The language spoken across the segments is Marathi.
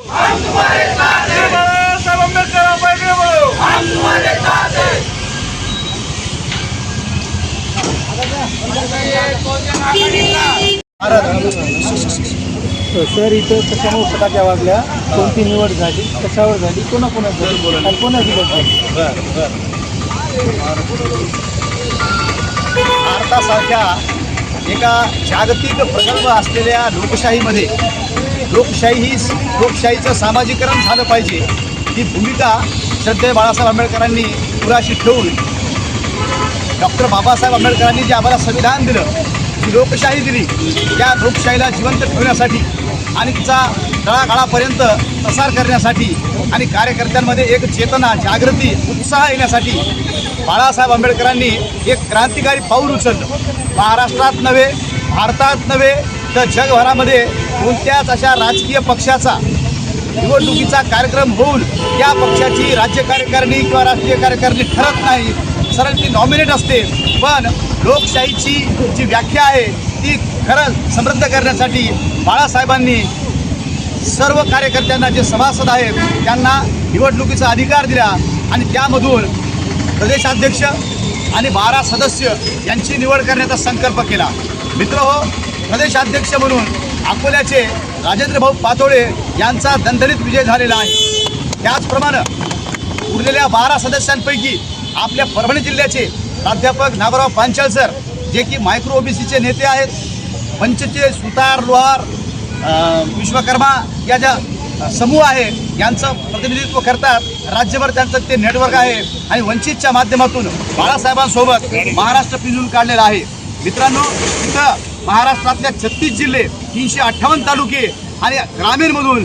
हम तुम्हारे साथ हैं। बाळासाहेब आंबेडकर बैठे बोलो, हम तुम्हारे साथ हैं। सर इथं कशामुळे फटाक्या वाजल्या, कोणती निवड झाली, कशावर झाली, कोणाकोणाची आणि कोणाची भारतासारख्या एका जागतिक प्रगल्भ असलेल्या लोकशाहीमध्ये लोकशाहीचं सामाजिकरण झालं पाहिजे ही भूमिका श्रद्धेय बाळासाहेब आंबेडकरांनी पुराशी ठेवून डॉक्टर बाबासाहेब आंबेडकरांनी जे आम्हाला संविधान दिलं, जी लोकशाही दिली, त्या लोकशाहीला जिवंत ठेवण्यासाठी आणि तिचा तळागाळापर्यंत प्रसार करण्यासाठी आणि कार्यकर्त्यांमध्ये एक चेतना, जागृती, उत्साह येण्यासाठी बाळासाहेब आंबेडकरांनी एक क्रांतिकारी पाऊल उचललं. महाराष्ट्रात नव्हे, भारतात नव्हे, तर जगभरामध्ये कोणत्याच अशा राजकीय पक्षाचा निवडणुकीचा कार्यक्रम होऊन त्या पक्षाची राज्य कार्यकारिणी किंवा राष्ट्रीय कार्यकारिणी ठरत नाही, सरळ ती नॉमिनेट असते. पण लोकशाहीची जी व्याख्या आहे ती खरं समृद्ध करण्यासाठी बाळासाहेबांनी सर्व कार्यकर्त्यांना, जे सभासद आहेत त्यांना निवडणुकीचा अधिकार दिला आणि त्यामधून प्रदेशाध्यक्ष आणि 12 सदस्य यांची निवड करण्याचा संकल्प केला. मित्रहो, प्रदेशाध्यक्ष म्हणून अकोल्याचे राजेंद्रभाऊ पातोळे यांचा दणदणीत विजय झालेला आहे. त्याचप्रमाणे उरलेल्या 12 सदस्यांपैकी आपल्या परभणी जिल्ह्याचे प्राध्यापक नागोराव पांचाळ सर, जे की मायक्रो ओबीसीचे नेते आहेत, पंचचे सुतार, लोहार, विश्वकर्मा या ज्या समूह आहे यांचं प्रतिनिधित्व करतात. राज्यभर त्यांचं ते नेटवर्क आहे आणि वंचितच्या माध्यमातून बाळासाहेबांसोबत महाराष्ट्र पिंजून काढलेला आहे. मित्रांनो, इथं महाराष्ट्रातल्या 36 जिल्हे, 358 तालुके आणि ग्रामीणमधून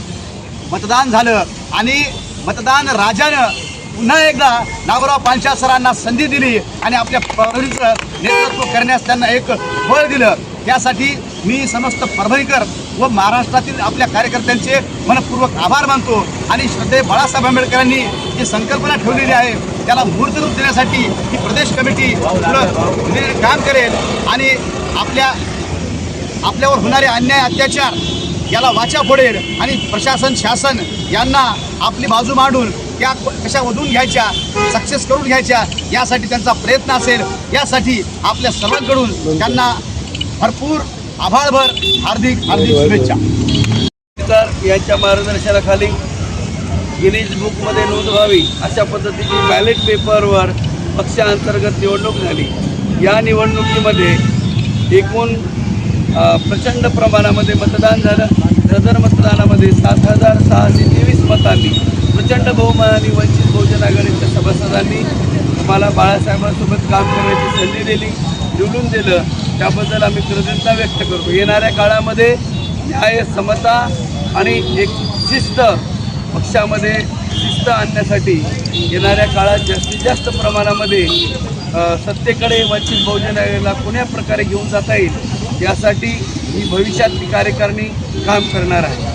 मतदान झालं आणि मतदान राजानं पुन्हा एकदा नागोराव पांचाळ सरांना संधी दिली आणि आपल्या परभणीचं नेतृत्व करण्यास त्यांना एक बळ दिलं. त्यासाठी मी समस्त परभणीकर व महाराष्ट्रातील आपल्या कार्यकर्त्यांचे मनपूर्वक आभार मानतो आणि श्रद्धेय बाळासाहेब आंबेडकरांनी जी संकल्पना ठेवलेली आहे त्याला मूर्तरूप देण्यासाठी ही प्रदेश कमिटी काम करेल आणि आपल्यावर होणारे अन्याय, अत्याचार याला वाचा फोडेल आणि प्रशासन, शासन यांना आपली बाजू मांडून त्या कशा वधून घ्यायच्या, सक्सेस करून घ्यायच्या यासाठी त्यांचा प्रयत्न असेल. यासाठी आपल्या सर्वांकडून त्यांना भरपूर आभारभर हार्दिक शुभेच्छा. तर यांच्या मार्गदर्शनाखाली गिनीज बुकमध्ये नोंद व्हावी अशा पद्धतीची बॅलेट पेपरवर पक्षांतर्गत निवडणूक झाली. या निवडणुकीमध्ये एकूण प्रचंड प्रमाणामध्ये मतदान झालं. सदर मतदानामध्ये 7,623 मतांनी प्रचंड बहुमताने वंचित बहुजन आघाडीच्या सभासदांनी आम्हाला बाळासाहेबांसोबत काम करण्याची संधी दिली, निवडून दिलं. त्याबद्दल आम्ही कृतज्ञता व्यक्त करतो. येणाऱ्या काळामध्ये न्याय, समता आणि एक शिस्त, पक्षामध्ये शिस्त आणण्यासाठी येणाऱ्या काळात जास्तीत जास्त प्रमाणामध्ये सत्तेकडे वंचित बहुजन आघाडीला कोण्या प्रकारे घेऊन जाता येईल यासाठी ही भविष्यातली कार्यकारिणी काम करणार आहे.